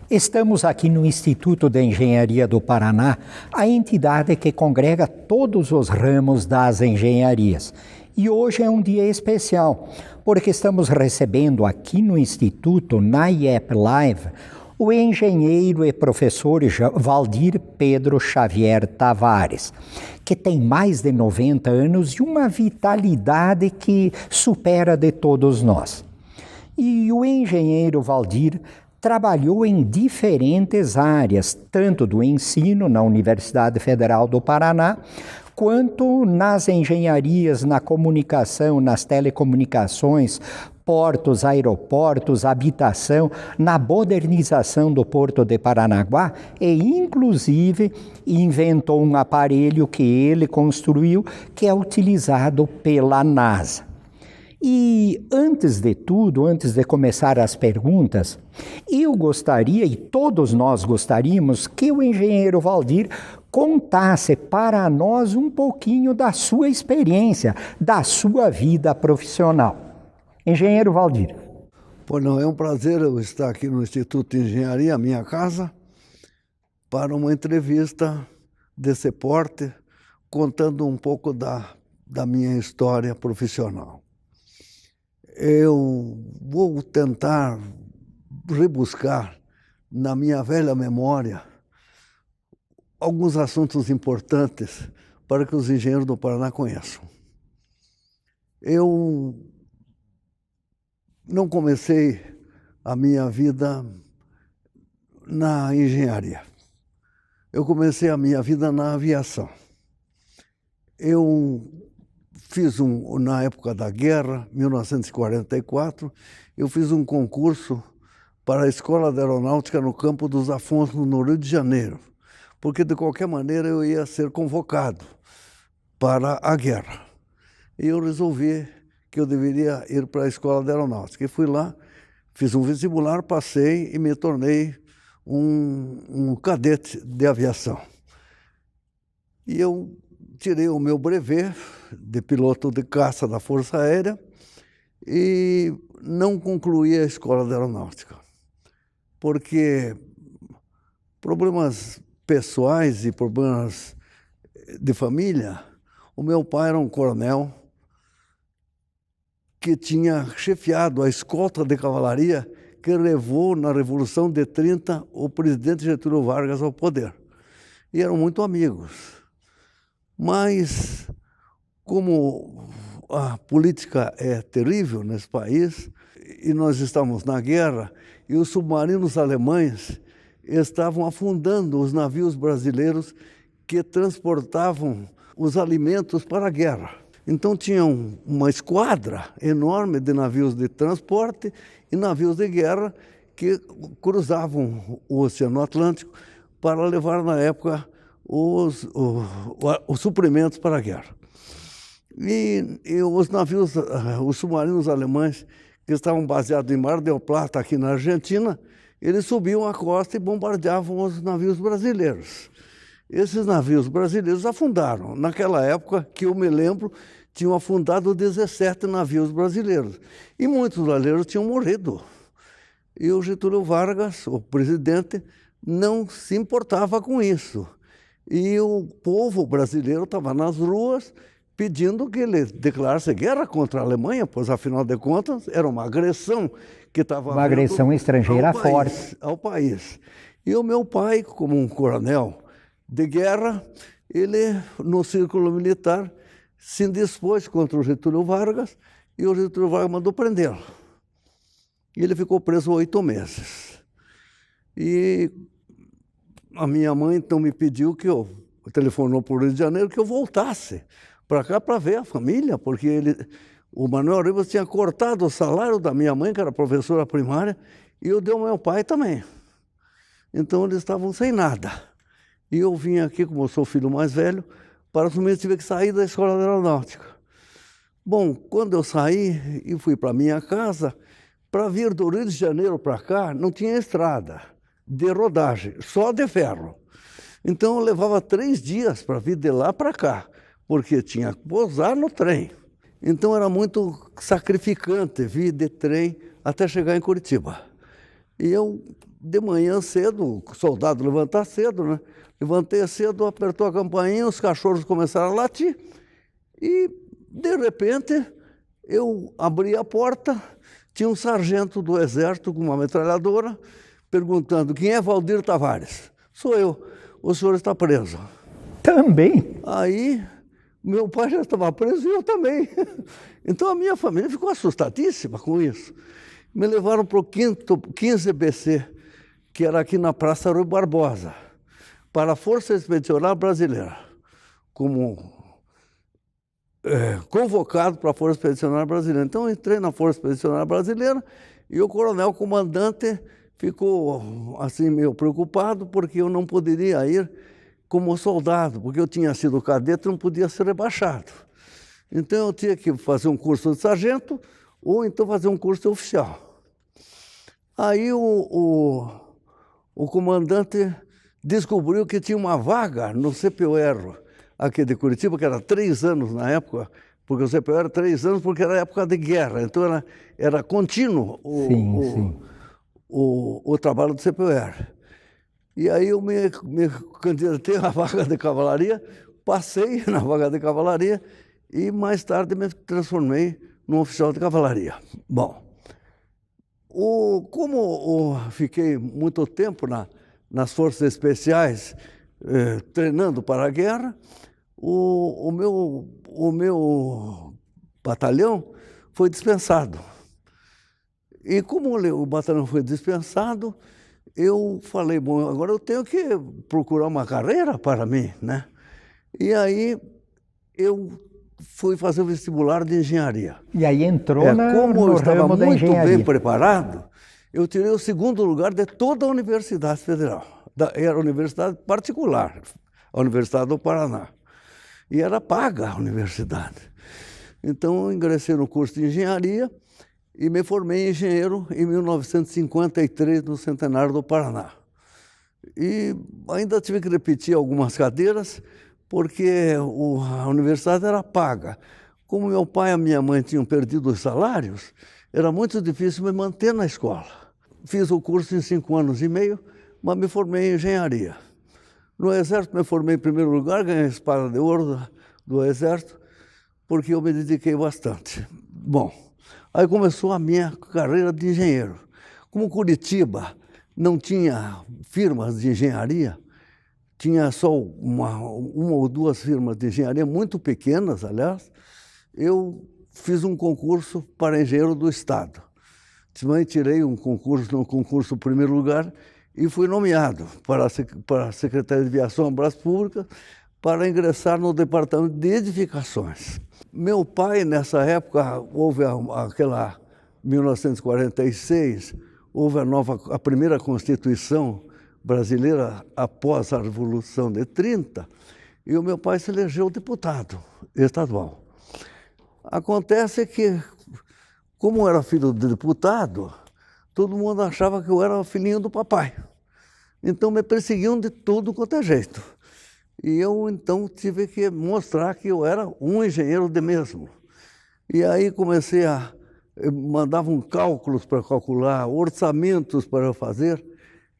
Estamos aqui no Instituto de Engenharia do Paraná, a entidade que congrega todos os ramos das engenharias. E hoje é um dia especial, porque estamos recebendo aqui no Instituto, na IEP Live, o engenheiro e professor Valdir Pedro Xavier Tavares, que tem mais de 90 anos e uma vitalidade que supera de todos nós. E o engenheiro Valdir trabalhou em diferentes áreas, tanto do ensino na Universidade Federal do Paraná, quanto nas engenharias, na comunicação, nas telecomunicações, portos, aeroportos, habitação, na modernização do Porto de Paranaguá e, inclusive, inventou um aparelho que ele construiu, que é utilizado pela NASA. E antes de tudo, antes de começar as perguntas, eu gostaria, e todos nós gostaríamos, que o engenheiro Valdir contasse para nós um pouquinho da sua experiência, da sua vida profissional. Engenheiro Valdir. Pois não, é um prazer eu estar aqui no Instituto de Engenharia, minha casa, para uma entrevista desse porte, contando um pouco da minha história profissional. Eu vou tentar rebuscar na minha velha memória alguns assuntos importantes para que os engenheiros do Paraná conheçam. Eu não comecei a minha vida na engenharia. Eu comecei a minha vida na aviação. Eu fiz na época da guerra, 1944, eu fiz um concurso para a Escola de Aeronáutica no Campo dos Afonsos, no Rio de Janeiro, porque de qualquer maneira eu ia ser convocado para a guerra. E eu resolvi que eu deveria ir para a Escola de Aeronáutica. E fui lá, fiz um vestibular, passei e me tornei um cadete de aviação. E eu tirei o meu brevet de piloto de caça da Força Aérea e não concluí a Escola de Aeronáutica, porque problemas pessoais e problemas de família. O meu pai era um coronel que tinha chefiado a escolta de cavalaria que levou na Revolução de 30 o presidente Getúlio Vargas ao poder. E eram muito amigos. Mas, como a política é terrível nesse país, e nós estávamos na guerra, e os submarinos alemães estavam afundando os navios brasileiros que transportavam os alimentos para a guerra. Então tinham uma esquadra enorme de navios de transporte e navios de guerra que cruzavam o Oceano Atlântico para levar, na época, os suprimentos para a guerra. E os navios, os submarinos alemães que estavam baseados em Mar del Plata, aqui na Argentina, eles subiam a costa e bombardeavam os navios brasileiros. Esses navios brasileiros afundaram. Naquela época, que eu me lembro, tinham afundado 17 navios brasileiros. E muitos brasileiros tinham morrido. E o Getúlio Vargas, o presidente, não se importava com isso. E o povo brasileiro estava nas ruas pedindo que ele declarasse guerra contra a Alemanha, pois, afinal de contas, era uma agressão que estava uma agressão estrangeira forte ao país. E o meu pai, como um coronel de guerra, ele, no círculo militar, se indispôs contra o Getúlio Vargas e o Getúlio Vargas mandou prendê-lo. E ele ficou preso 8 meses. E a minha mãe, então, me pediu que eu telefonou para o Rio de Janeiro que eu voltasse para cá para ver a família, porque o Manuel Ribas tinha cortado o salário da minha mãe, que era professora primária, e eu dei ao meu pai também. Então, eles estavam sem nada. E eu vim aqui, como eu sou o filho mais velho, para assumir que tive que sair da Escola de Aeronáutica. Bom, quando eu saí e fui para minha casa, para vir do Rio de Janeiro para cá, não tinha estrada de rodagem, só de ferro. Então eu levava 3 dias para vir de lá para cá, porque tinha que pousar no trem. Então era muito sacrificante vir de trem até chegar em Curitiba. E eu, de manhã cedo, o soldado levanta cedo, né? Levantei cedo, apertou a campainha, os cachorros começaram a latir e, de repente, eu abri a porta, tinha um sargento do Exército com uma metralhadora perguntando: quem é Valdir Tavares? Sou eu. O senhor está preso. Também? Aí, meu pai já estava preso e eu também. Então a minha família ficou assustadíssima com isso. Me levaram para o 15 BC, que era aqui na Praça Rui Barbosa, para a Força Expedicionária Brasileira, como convocado para a Força Expedicionária Brasileira. Então eu entrei na Força Expedicionária Brasileira e o coronel comandante ficou assim meio preocupado porque eu não poderia ir como soldado, porque eu tinha sido cadete e não podia ser rebaixado. Então eu tinha que fazer um curso de sargento ou então fazer um curso de oficial. Aí o comandante descobriu que tinha uma vaga no CPUR aqui de Curitiba, que era 3 anos na época, porque o CPUR era 3 anos porque era época de guerra, então era contínuo o trabalho do CPUR. E aí eu me candidatei à vaga de cavalaria, passei na vaga de cavalaria e mais tarde me transformei num oficial de cavalaria. Bom, como fiquei muito tempo nas forças especiais, treinando para a guerra, o meu batalhão foi dispensado. E como o batalhão foi dispensado, eu falei, bom, agora eu tenho que procurar uma carreira para mim, né? E aí eu fui fazer o vestibular de engenharia. E aí entrou como eu no estava ramo da muito engenharia. bem preparado, eu tirei o 2º lugar de toda a Universidade Federal. Era a universidade particular, a Universidade do Paraná. E era paga a universidade. Então eu ingressei no curso de engenharia e me formei engenheiro em 1953, no Centenário do Paraná. E ainda tive que repetir algumas cadeiras, porque a universidade era paga. Como meu pai e a minha mãe tinham perdido os salários, era muito difícil me manter na escola. Fiz o curso em 5 anos e meio, mas me formei em engenharia. No Exército me formei em primeiro lugar, ganhei a espada de ouro do Exército, porque eu me dediquei bastante. Bom, aí começou a minha carreira de engenheiro. Como Curitiba não tinha firmas de engenharia, tinha só uma ou 2 firmas de engenharia, muito pequenas, aliás, eu fiz um concurso para engenheiro do Estado. Também tirei no concurso primeiro lugar e fui nomeado para a Secretaria de Aviação e Obras Públicas para ingressar no Departamento de Edificações. Meu pai, nessa época, houve aquela 1946, houve a primeira Constituição brasileira após a Revolução de 30, e o meu pai se elegeu deputado estadual. Acontece que, como eu era filho de deputado, todo mundo achava que eu era filhinho do papai. Então me perseguiam de tudo quanto é jeito. E eu, então, tive que mostrar que eu era um engenheiro de mesmo. E aí comecei mandavam cálculos para calcular, orçamentos para eu fazer,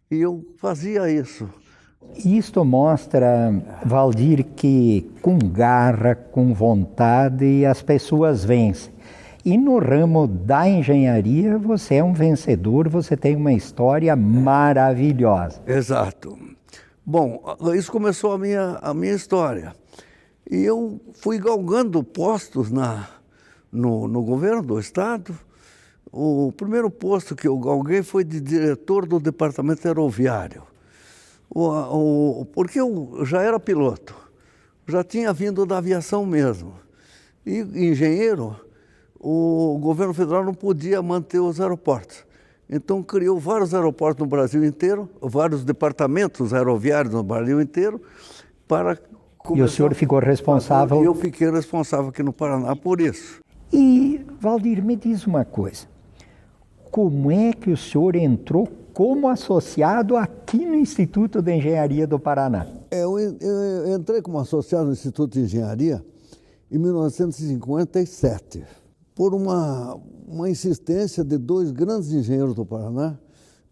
e eu fazia isso. Isto mostra, Valdir, que com garra, com vontade, as pessoas vencem. E no ramo da engenharia, você é um vencedor, você tem uma história maravilhosa. Exato. Bom, isso começou a minha história. E eu fui galgando postos no governo do Estado. O primeiro posto que eu galguei foi de diretor do departamento aeroviário. Porque eu já era piloto, já tinha vindo da aviação mesmo. E engenheiro, o governo federal não podia manter os aeroportos. Então criou vários aeroportos no Brasil inteiro, vários departamentos aeroviários no Brasil inteiro, para começar. E o senhor ficou responsável? Eu fiquei responsável aqui no Paraná por isso. E, Valdir, me diz uma coisa. Como é que o senhor entrou como associado aqui no Instituto de Engenharia do Paraná? Eu entrei como associado no Instituto de Engenharia em 1957, por uma insistência de 2 grandes engenheiros do Paraná,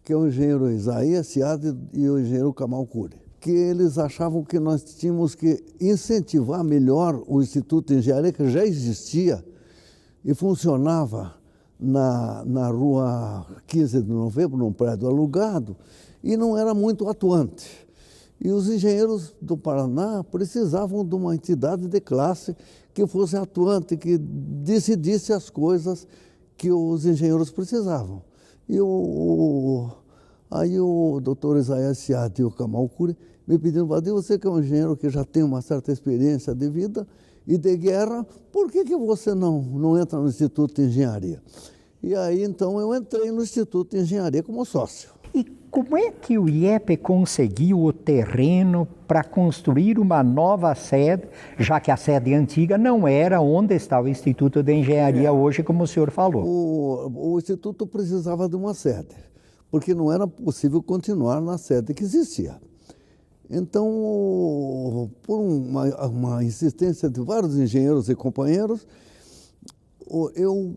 que é o engenheiro Isaías Ciad e o engenheiro Kamal Khoury, que eles achavam que nós tínhamos que incentivar melhor o Instituto de Engenharia, que já existia e funcionava na rua 15 de novembro, num prédio alugado, e não era muito atuante. E os engenheiros do Paraná precisavam de uma entidade de classe que fosse atuante, que decidisse as coisas que os engenheiros precisavam. E aí o doutor Isaías Ciad e o Kamal Khoury me pediram: Valdir, você que é um engenheiro que já tem uma certa experiência de vida e de guerra, por que você não entra no Instituto de Engenharia? E aí, então, eu entrei no Instituto de Engenharia como sócio. E como é que o IEP conseguiu o terreno para construir uma nova sede, já que a sede antiga não era onde está o Instituto de Engenharia hoje, como o senhor falou? O Instituto precisava de uma sede, porque não era possível continuar na sede que existia. Então, por uma insistência de vários engenheiros e companheiros, eu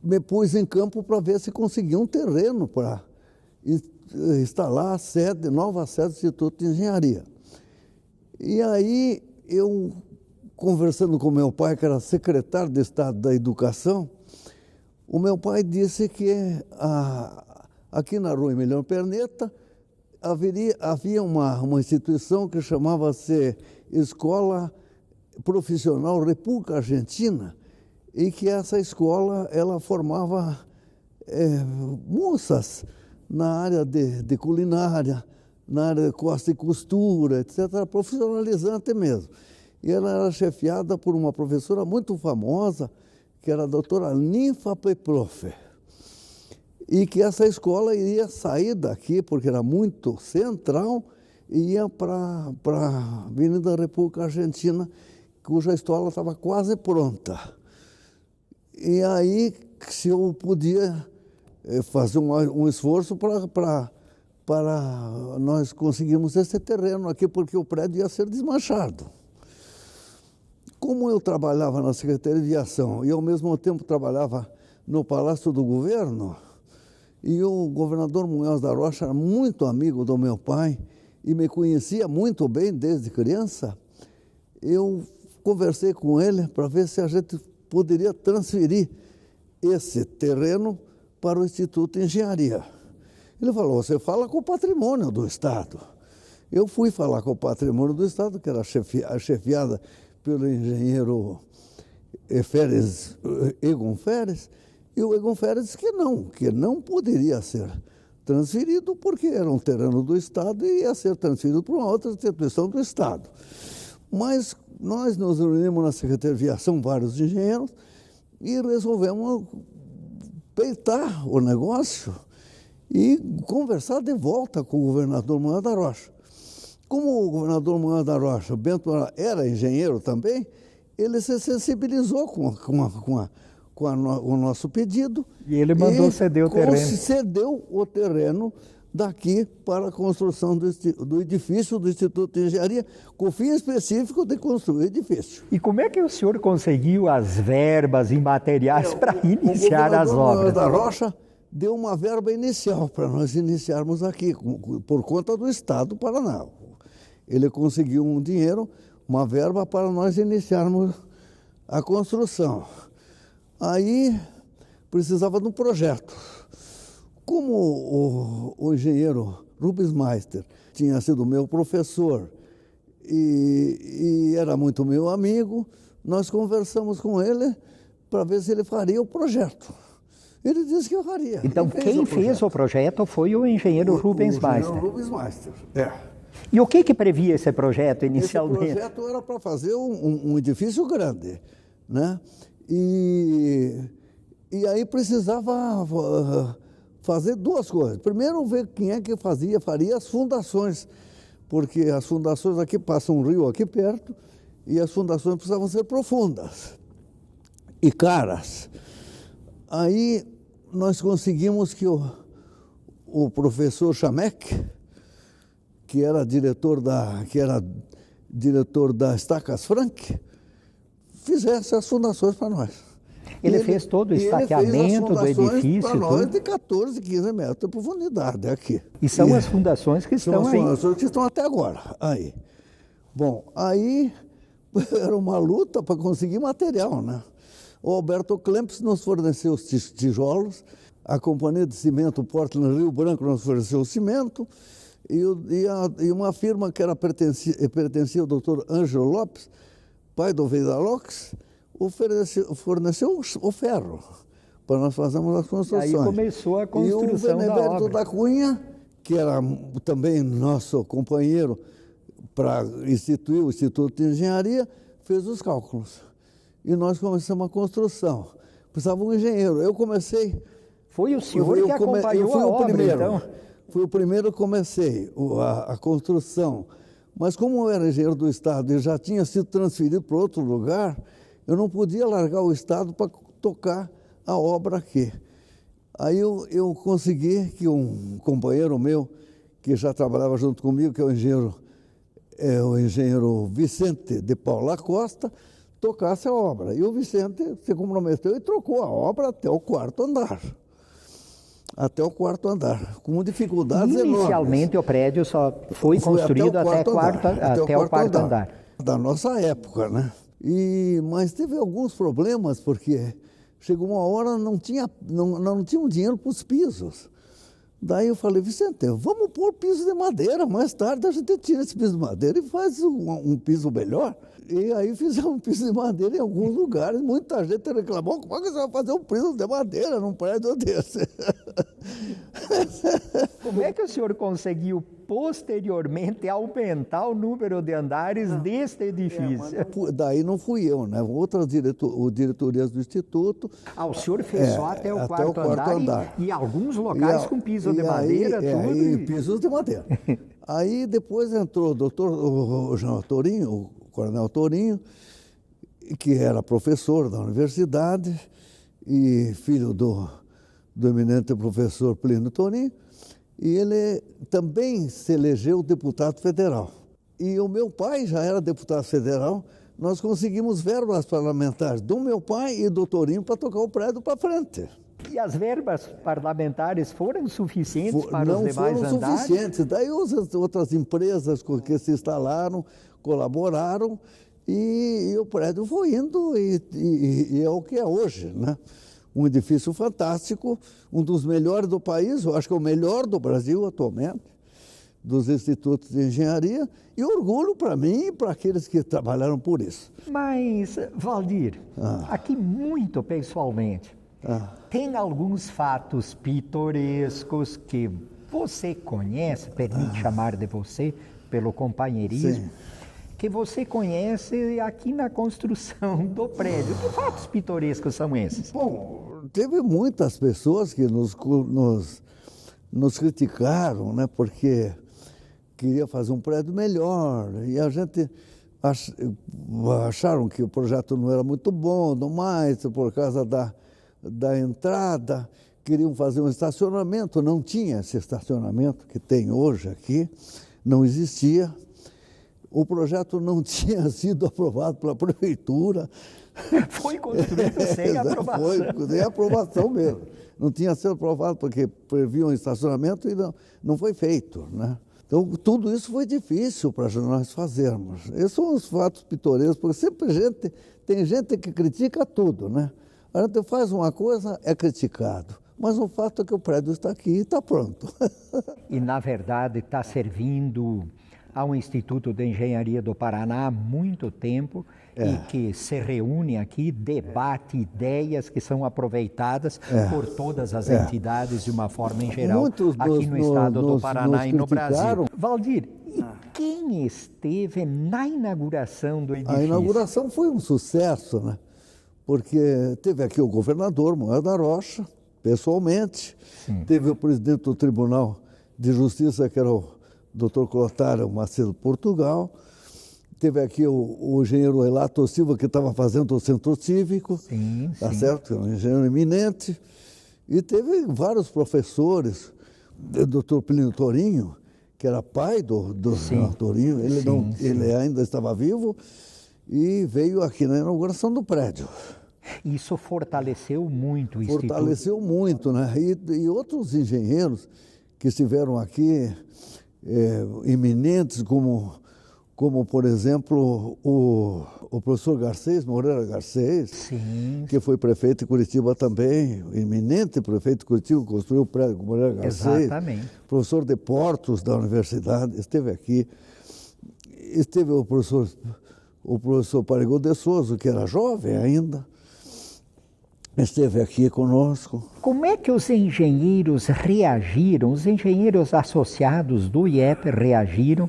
me pus em campo para ver se conseguia um terreno para instalar a sede, nova sede do Instituto de Engenharia. E aí, eu, conversando com meu pai, que era secretário de Estado da Educação, o meu pai disse que aqui na rua Emiliano Perneta havia uma instituição que chamava-se Escola Profissional República Argentina, e que essa escola ela formava moças na área de culinária, na área de corte e costura, etc., profissionalizante mesmo. E ela era chefiada por uma professora muito famosa, que era a doutora Ninfa Peprofe. E que essa escola iria sair daqui, porque era muito central, e ia para a Avenida República Argentina, cuja escola estava quase pronta. E aí, se eu podia fazer um esforço para nós conseguirmos esse terreno aqui, porque o prédio ia ser desmanchado. Como eu trabalhava na Secretaria de Aviação e, ao mesmo tempo, trabalhava no Palácio do Governo, e o governador Munhoz da Rocha era muito amigo do meu pai e me conhecia muito bem desde criança, eu conversei com ele para ver se a gente poderia transferir esse terreno para o Instituto de Engenharia. Ele falou: você fala com o patrimônio do Estado. Eu fui falar com o patrimônio do Estado, que era chefiada pelo engenheiro Egon Feres, e o Egon Feres disse que não poderia ser transferido, porque era um terreno do Estado e ia ser transferido para uma outra instituição do Estado. Mas nós nos reunimos na Secretaria de Aviação, vários engenheiros, e resolvemos peitar o negócio e conversar de volta com o governador Munhoz da Rocha. Como o governador Munhoz da Rocha, Bento era engenheiro também, ele se sensibilizou com o nosso pedido. E ele mandou ceder o terreno. Cedeu o terreno daqui para a construção do edifício do Instituto de Engenharia, com o fim específico de construir o edifício. E como é que o senhor conseguiu as verbas e materiais para iniciar as obras? O governador Munhoz da Rocha deu uma verba inicial para nós iniciarmos aqui, por conta do Estado do Paraná. Ele conseguiu um dinheiro, uma verba para nós iniciarmos a construção. Aí precisava de um projeto. Como o engenheiro Rubens Meister tinha sido meu professor e era muito meu amigo, nós conversamos com ele para ver se ele faria o projeto. Ele disse que eu faria. Então, quem fez o projeto foi o engenheiro Rubens Meister. O Rubens Meister, E o que previa esse projeto inicialmente? Esse projeto era para fazer um edifício grande, né? E aí precisava fazer duas coisas. Primeiro, ver quem é que faria as fundações, porque as fundações aqui passam um rio aqui perto e as fundações precisavam ser profundas e caras. Aí nós conseguimos que o professor Chamek, que era diretor da Stacas Frank, fizesse as fundações para nós. Ele fez todo o estaqueamento do edifício. Para nós de 14, 15 metros de profundidade aqui. E são as fundações que estão aí. São as fundações que estão até agora aí. Bom, aí era uma luta para conseguir material, né? O Alberto Klemps nos forneceu os tijolos, a companhia de cimento Portland Rio Branco nos forneceu o cimento, e uma firma que pertencia ao doutor Ângelo Lopes, pai do Veidalox, forneceu o ferro para nós fazermos as construções. E aí começou a construção da obra. E o Beneverto da Cunha, que era também nosso companheiro para instituir o Instituto de Engenharia, fez os cálculos. E nós começamos a construção. Precisava um engenheiro. Eu comecei... Foi o senhor que acompanhou a obra, então? Fui o primeiro que comecei a construção. Mas como eu era engenheiro do Estado e já tinha sido transferido para outro lugar, eu não podia largar o Estado para tocar a obra aqui. Aí eu consegui que um companheiro meu, que já trabalhava junto comigo, que é o engenheiro Vicente de Paula Costa, tocasse a obra. E o Vicente se comprometeu e trocou a obra até o quarto andar. Até o quarto andar, com dificuldades enormes. Inicialmente o prédio só foi construído até o quarto andar. Da nossa época, né? Mas teve alguns problemas, porque chegou uma hora não tinha dinheiro para os pisos. Daí eu falei, Vicente, vamos pôr piso de madeira, mais tarde a gente tira esse piso de madeira e faz um piso melhor. E aí fizemos um piso de madeira em alguns lugares, muita gente reclamou, como é que você vai fazer um piso de madeira num prédio desse? Como é que o senhor conseguiu posteriormente aumentar o número de andares deste edifício? Daí não fui eu, né? Outras diretorias do Instituto. O senhor fez só até o quarto andar. E alguns locais com piso de madeira, tudo. E pisos de madeira. Aí depois entrou o João Torinho, o Coronel Torinho, que era professor da universidade e filho do eminente professor Plínio Torinho, e ele também se elegeu deputado federal. E o meu pai já era deputado federal, nós conseguimos verbas parlamentares do meu pai e do Torinho para tocar o prédio para frente. E as verbas parlamentares foram suficientes para os demais andares? Não foram suficientes. Daí as outras empresas que se instalaram, colaboraram, e o prédio foi indo, e é o que é hoje, né? Um edifício fantástico, um dos melhores do país, eu acho que é o melhor do Brasil atualmente, dos institutos de engenharia, e orgulho para mim e para aqueles que trabalharam por isso. Mas, Valdir, aqui muito pessoalmente, tem alguns fatos pitorescos que você conhece, permite chamar de você, pelo companheirismo, sim, que você conhece aqui na construção do prédio. Que fatos pitorescos são esses? Bom, teve muitas pessoas que nos criticaram, né, porque queria fazer um prédio melhor, e a gente acharam que o projeto não era muito bom, não mais, por causa da entrada, queriam fazer um estacionamento, não tinha esse estacionamento que tem hoje aqui, não existia. O projeto não tinha sido aprovado pela prefeitura. Foi construído sem aprovação. Foi, sem aprovação mesmo. Não tinha sido aprovado porque previa um estacionamento e não foi feito, né? Então, tudo isso foi difícil para nós fazermos. Esses são os fatos pitorescos, porque sempre tem gente que critica tudo, né? A gente faz uma coisa, é criticado. Mas o fato é que o prédio está aqui e está pronto. E, na verdade, está servindo ao Instituto de Engenharia do Paraná há muito tempo e que se reúne aqui, debate ideias que são aproveitadas por todas as entidades de uma forma em geral, aqui no estado do Paraná e no Brasil. Valdir, e quem esteve na inauguração do edifício? A inauguração foi um sucesso, né? Porque teve aqui o governador Moeda da Rocha, pessoalmente, teve o presidente do Tribunal de Justiça, que era o Dr. Clotário Macedo Portugal, teve aqui o engenheiro Elato Silva, que estava fazendo o centro cívico, tá certo? Um engenheiro eminente, e teve vários professores, o Dr. Plínio Torinho, que era pai do Torinho, ele ainda estava vivo, e veio aqui na inauguração do prédio. Isso fortaleceu muito o Instituto. Fortaleceu muito, né? E outros engenheiros que estiveram aqui, eminentes, como, por exemplo, o professor Garcês, Moreira Garcês, Sim. que foi prefeito de Curitiba também, eminente prefeito de Curitiba, construiu o prédio com Moreira Garcês. Exatamente. Professor de Portos da universidade, esteve aqui. Esteve o professor Parigot de Souza, que era jovem ainda, esteve aqui conosco. Como é que os engenheiros reagiram, os engenheiros associados do IEP reagiram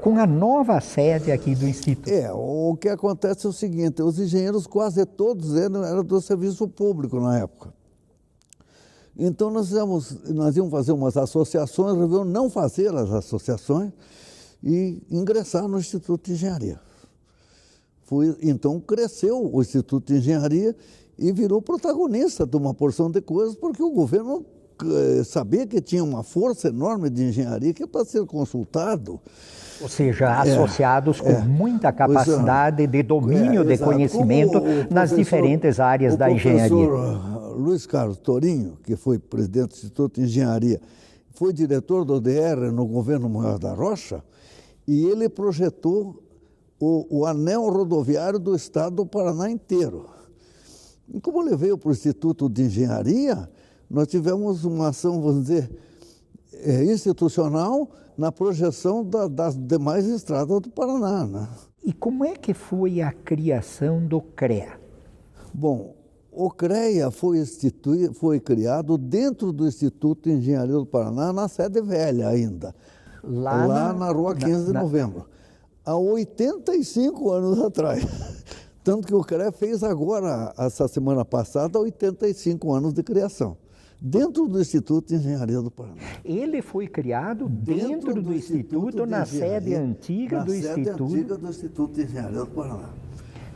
com a nova sede aqui do Instituto? O que acontece é o seguinte, os engenheiros quase todos eram do serviço público na época. Então nós íamos fazer umas associações, resolvemos não fazer as associações e ingressar no Instituto de Engenharia. Então cresceu o Instituto de Engenharia e virou protagonista de uma porção de coisas, porque o governo sabia que tinha uma força enorme de engenharia que é para ser consultado. Ou seja, associados com muita capacidade de domínio, de conhecimento nas diferentes áreas da engenharia. O professor Luiz Carlos Torinho, que foi presidente do Instituto de Engenharia, foi diretor do ODR no governo Munhoz da Rocha, e ele projetou o anel rodoviário do estado do Paraná inteiro. E como ele veio para o Instituto de Engenharia, nós tivemos uma ação, vamos dizer, institucional na projeção das demais estradas do Paraná, né? E como é que foi a criação do CREA? Bom, o CREA foi criado dentro do Instituto de Engenharia do Paraná, na sede velha ainda, lá na rua 15 de novembro, há 85 anos atrás. Tanto que o CREA fez agora, essa semana passada, 85 anos de criação, dentro do Instituto de Engenharia do Paraná. Ele foi criado dentro do Instituto, na sede antiga do Instituto. Na sede antiga do Instituto de Engenharia do Paraná.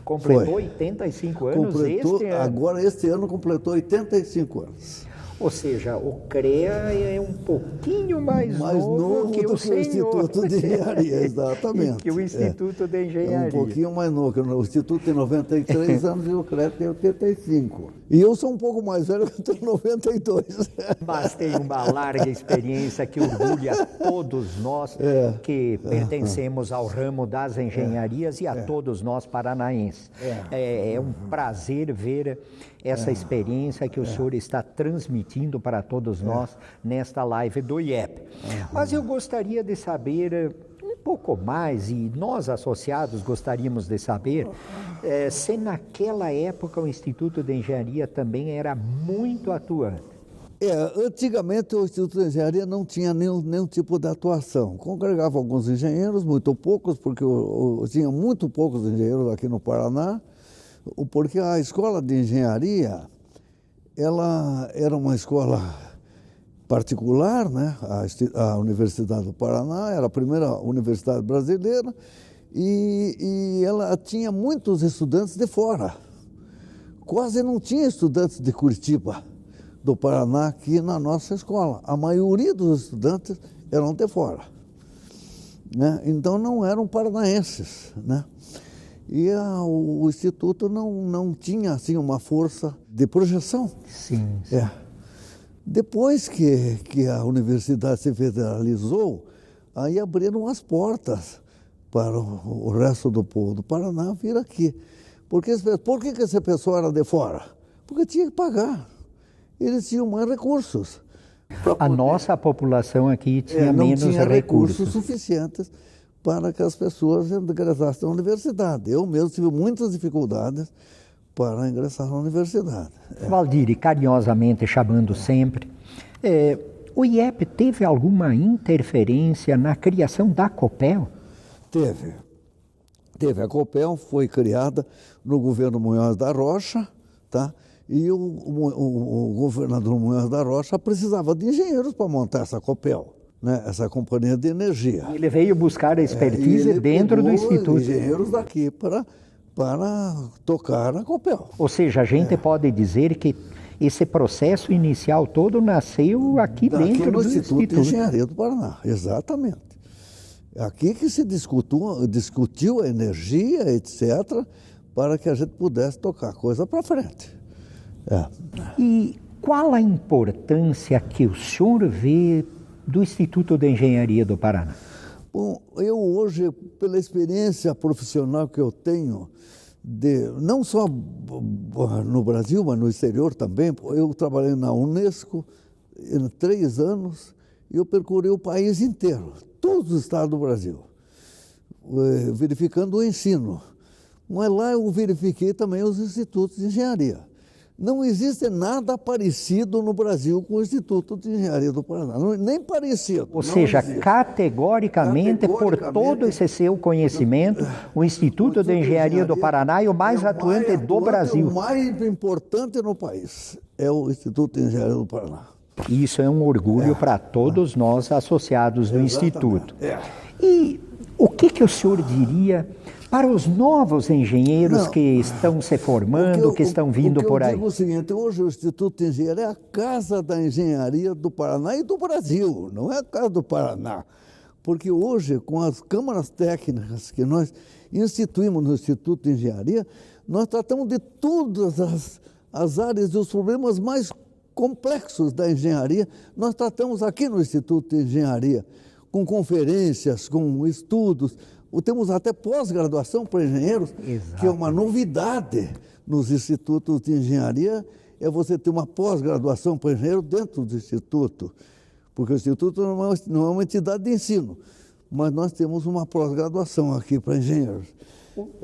Completou 85 anos este ano. Agora, este ano, completou 85 anos. Ou seja, o CREA é um pouquinho mais novo que o Instituto de Engenharia, exatamente. Que o Instituto de Engenharia. É um pouquinho mais novo, que o Instituto tem 93 anos e o CREA tem 85. E eu sou um pouco mais velho, que eu tenho 92. Mas tem uma larga experiência que orgulha todos nós que pertencemos ao ramo das engenharias e a todos nós paranaenses. É um prazer ver essa experiência que o senhor está transmitindo para todos nós nesta live do IEP. Mas eu gostaria de saber um pouco mais, e nós associados gostaríamos de saber, se naquela época o Instituto de Engenharia também era muito atuante. Antigamente o Instituto de Engenharia não tinha nenhum tipo de atuação. Congregava alguns engenheiros, muito poucos, porque tinha muito poucos engenheiros aqui no Paraná, porque a escola de engenharia, ela era uma escola particular, né? A Universidade do Paraná era a primeira universidade brasileira e ela tinha muitos estudantes de fora. Quase não tinha estudantes de Curitiba, do Paraná, aqui na nossa escola. A maioria dos estudantes eram de fora, né? Então não eram paranaenses, né? E o Instituto não tinha assim uma força de projeção. Sim. Depois que a universidade se federalizou, aí abriram as portas para o resto do povo do Paraná vir aqui. Por que esse pessoal era de fora? Porque tinha que pagar. Eles tinham mais recursos. A nossa população aqui tinha menos não tinha recursos suficientes para que as pessoas ingressassem na universidade. Eu mesmo tive muitas dificuldades para ingressar na universidade. Valdir, carinhosamente chamando sempre, o IEP teve alguma interferência na criação da Copel? Teve. A Copel foi criada no governo Munhoz da Rocha, tá? E o governador Munhoz da Rocha precisava de engenheiros para montar essa Copel, né? Essa companhia de energia. Ele veio buscar a expertise dentro do Instituto. Engenheiros daqui para tocar a Copel. Ou seja, a gente pode dizer que esse processo inicial todo nasceu aqui dentro do Instituto de Engenharia do Paraná, exatamente. Aqui que se discutiu a energia, etc., para que a gente pudesse tocar a coisa para frente. E qual a importância que o senhor vê do Instituto de Engenharia do Paraná? Bom, eu hoje, pela experiência profissional que eu tenho, não só no Brasil, mas no exterior também, eu trabalhei na Unesco em 3 anos e eu percorri o país inteiro, todos os estados do Brasil, verificando o ensino. Mas lá eu verifiquei também os institutos de engenharia. Não existe nada parecido no Brasil com o Instituto de Engenharia do Paraná, nem parecido. Ou seja, categoricamente, por todo esse seu conhecimento, o Instituto de Engenharia do Paraná é o mais atuante do Brasil. O mais importante no país é o Instituto de Engenharia do Paraná. Isso é um orgulho para todos nós associados do Instituto. E o que o senhor diria para os novos engenheiros que estão se formando, que estão vindo por aí? Eu digo o seguinte, hoje o Instituto de Engenharia é a casa da engenharia do Paraná e do Brasil, não é a casa do Paraná. Porque hoje, com as câmaras técnicas que nós instituímos no Instituto de Engenharia, nós tratamos de todas as áreas e os problemas mais complexos da engenharia, nós tratamos aqui no Instituto de Engenharia, com conferências, com estudos. Temos até pós-graduação para engenheiros, que é uma novidade nos institutos de engenharia, é você ter uma pós-graduação para engenheiro dentro do instituto, porque o instituto não é uma entidade de ensino, mas nós temos uma pós-graduação aqui para engenheiros.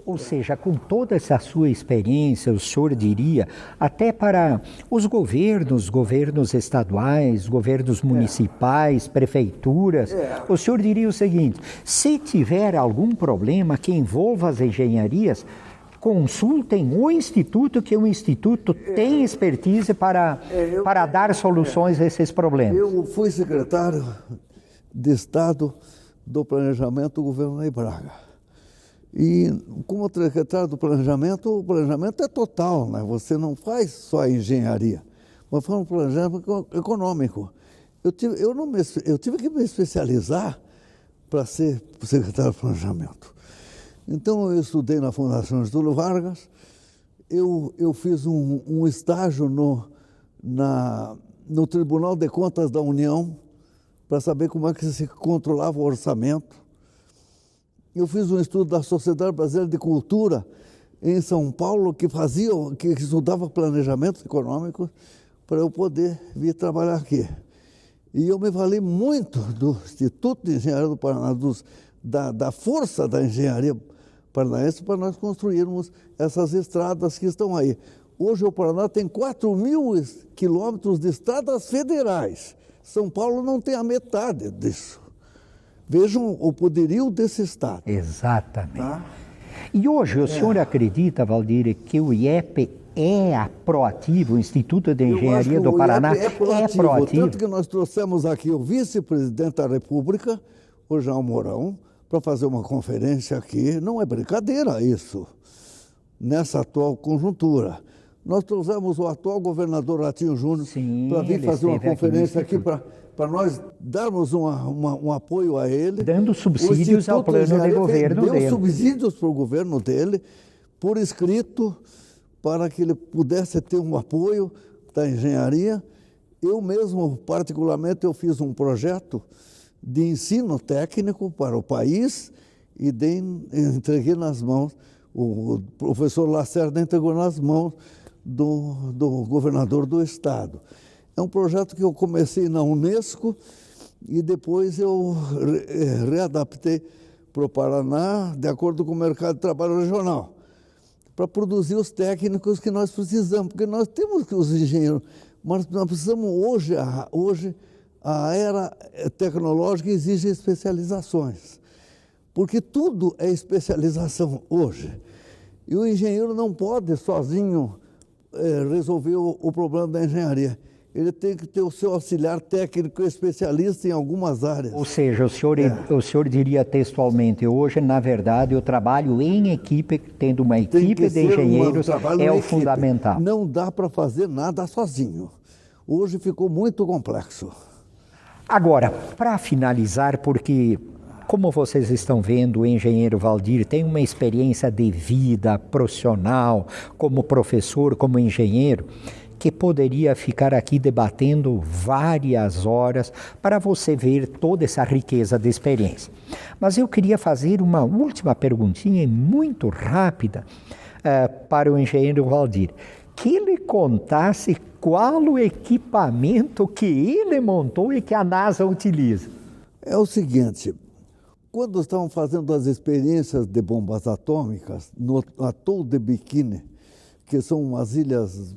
Ou seja, com toda essa sua experiência, o senhor diria, até para os governos estaduais, governos municipais, prefeituras, o senhor diria o seguinte, se tiver algum problema que envolva as engenharias, consultem o Instituto, que o Instituto tem expertise para dar soluções a esses problemas. Eu fui secretário de Estado do Planejamento do governo Ney Braga. E como secretário do planejamento, o planejamento é total, né? Você não faz só a engenharia, mas faz um planejamento econômico. Eu tive que me especializar para ser secretário de planejamento. Então eu estudei na Fundação Getúlio Vargas, eu fiz um estágio no Tribunal de Contas da União para saber como é que se controlava o orçamento. Eu fiz um estudo da Sociedade Brasileira de Cultura em São Paulo, que estudava planejamento econômico, para eu poder vir trabalhar aqui. E eu me valei muito do Instituto de Engenharia do Paraná, da força da engenharia paranaense, para nós construirmos essas estradas que estão aí. Hoje o Paraná tem 4.000 quilômetros de estradas federais. São Paulo não tem a metade disso. Vejam o poderio desse Estado. Exatamente. Tá? E hoje o senhor acredita, Valdir, que o IEP é proativo, o Instituto de Engenharia do Paraná é proativo? Tanto que nós trouxemos aqui o vice-presidente da República, o João Mourão, para fazer uma conferência aqui. Não é brincadeira isso, nessa atual conjuntura. Nós trouxemos o atual governador Ratinho Júnior para vir fazer uma conferência aqui para nós darmos um apoio a ele. Dando subsídios ao plano de governo dele. Deu subsídios para o governo dele, por escrito, para que ele pudesse ter um apoio da engenharia. Eu mesmo, particularmente, eu fiz um projeto de ensino técnico para o país e entreguei nas mãos, o professor Lacerda entregou nas mãos do governador do estado. É um projeto que eu comecei na Unesco e depois eu readaptei para o Paraná, de acordo com o mercado de trabalho regional, para produzir os técnicos que nós precisamos, porque nós temos os engenheiros, mas nós precisamos hoje a era tecnológica exige especializações, porque tudo é especialização hoje. E o engenheiro não pode sozinho resolver o problema da engenharia. Ele tem que ter o seu auxiliar técnico especialista em algumas áreas. Ou seja, o senhor diria textualmente, hoje, na verdade, o trabalho em equipe, tendo uma equipe de engenheiros, é o fundamental. Não dá para fazer nada sozinho. Hoje ficou muito complexo. Agora, para finalizar, porque Como vocês estão vendo, o engenheiro Valdir tem uma experiência de vida profissional, como professor, como engenheiro, que poderia ficar aqui debatendo várias horas para você ver toda essa riqueza de experiência. Mas eu queria fazer uma última perguntinha muito rápida para o engenheiro Valdir, que ele contasse qual o equipamento que ele montou e que a NASA utiliza. É o seguinte, quando estavam fazendo as experiências de bombas atômicas no atol de Bikini, que são umas ilhas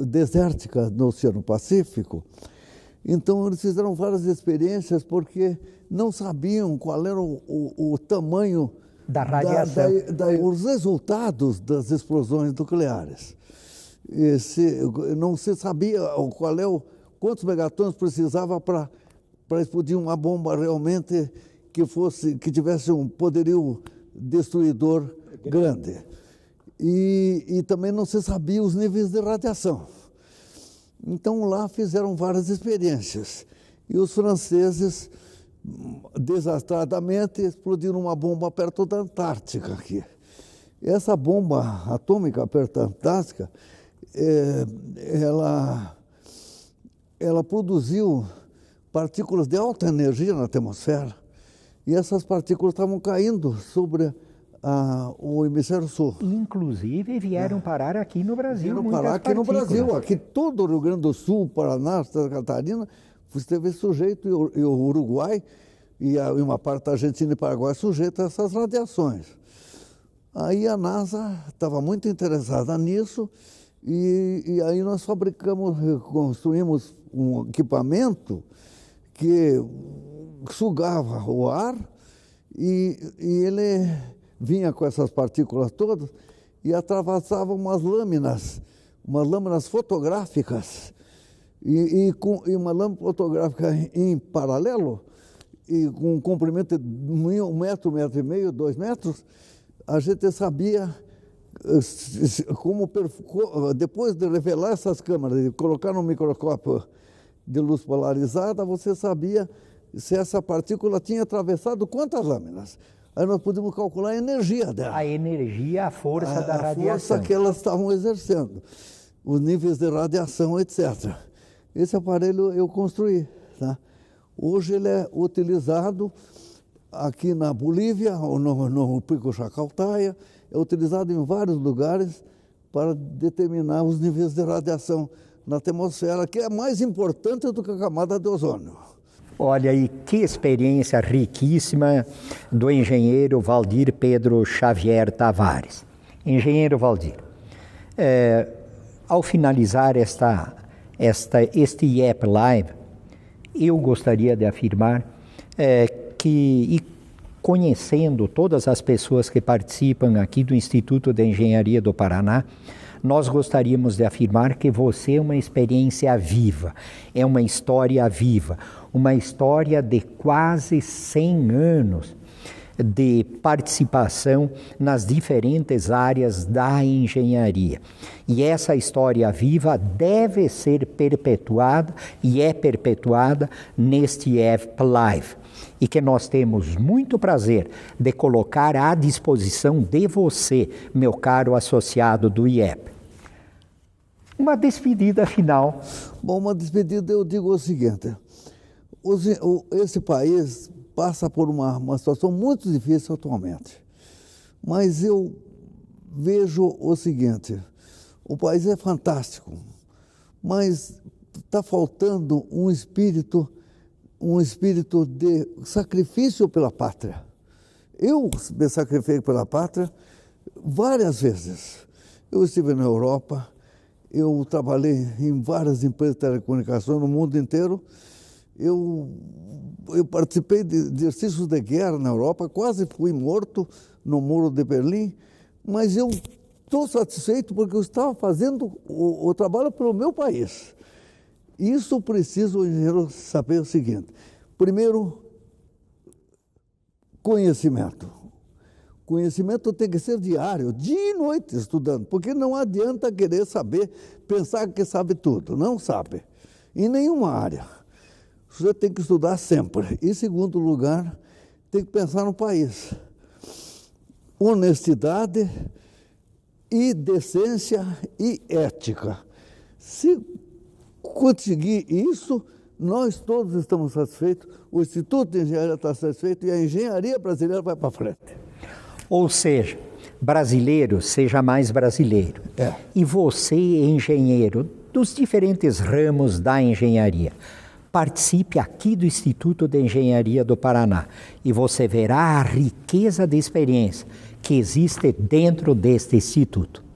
desérticas no Oceano Pacífico, então eles fizeram várias experiências porque não sabiam qual era o tamanho da radiação, os resultados das explosões nucleares. Não se sabia quantos megatons precisava para explodir uma bomba realmente que tivesse um poderio destruidor grande. E também não se sabia os níveis de radiação. Então lá fizeram várias experiências. E os franceses, desastradamente, explodiram uma bomba perto da Antártica aqui. Essa bomba atômica perto da Antártica, ela produziu partículas de alta energia na atmosfera. E essas partículas estavam caindo sobre o hemisfério sul. Inclusive vieram parar aqui no Brasil. Vieram parar aqui no Brasil. Aqui todo o Rio Grande do Sul, Paraná, Santa Catarina, esteve sujeito, e o Uruguai, e uma parte da Argentina e Paraguai sujeito a essas radiações. Aí a NASA estava muito interessada nisso, e aí nós construímos um equipamento que sugava o ar e ele vinha com essas partículas todas e atravessava umas lâminas fotográficas e uma lâmina fotográfica em paralelo e com um comprimento de 1 metro, 1,5 metro, 2 metros, a gente sabia como, depois de revelar essas câmeras e colocar no microscópio de luz polarizada, você sabia se essa partícula tinha atravessado quantas lâminas. Aí nós podemos calcular a energia dela. A energia, a força da radiação. A força que elas estavam exercendo, os níveis de radiação, etc. Esse aparelho eu construí. Tá? Hoje ele é utilizado aqui na Bolívia, no Pico Chacaltaya, é utilizado em vários lugares para determinar os níveis de radiação na atmosfera, que é mais importante do que a camada de ozônio. Olha aí, que experiência riquíssima do engenheiro Valdir Pedro Xavier Tavares. Engenheiro Valdir, ao finalizar este IEP Live, eu gostaria de afirmar que, conhecendo todas as pessoas que participam aqui do Instituto de Engenharia do Paraná, nós gostaríamos de afirmar que você é uma experiência viva, é uma história viva, uma história de quase 100 anos de participação nas diferentes áreas da engenharia. E essa história viva deve ser perpetuada e é perpetuada neste IEP Live. E que nós temos muito prazer de colocar à disposição de você, meu caro associado do IEP. Uma despedida final. Bom, uma despedida eu digo o seguinte, esse país passa por uma situação muito difícil atualmente, mas eu vejo o seguinte, o país é fantástico, mas está faltando um espírito de sacrifício pela pátria. Eu me sacrifiquei pela pátria várias vezes. Eu estive na Europa, eu trabalhei em várias empresas de telecomunicações no mundo inteiro. Eu participei de exercícios de guerra na Europa, quase fui morto no Muro de Berlim, mas eu estou satisfeito porque eu estava fazendo o trabalho pelo meu país. Isso precisa o engenheiro saber o seguinte, primeiro, conhecimento. Conhecimento tem que ser diário, dia e noite estudando, porque não adianta querer saber, pensar que sabe tudo, não sabe, em nenhuma área. Você tem que estudar sempre. Em segundo lugar, tem que pensar no país. Honestidade e decência e ética. Se conseguir isso, nós todos estamos satisfeitos, o Instituto de Engenharia está satisfeito e a engenharia brasileira vai para frente. Ou seja, brasileiro seja mais brasileiro. E você, engenheiro, dos diferentes ramos da engenharia, participe aqui do Instituto de Engenharia do Paraná e você verá a riqueza de experiência que existe dentro deste instituto.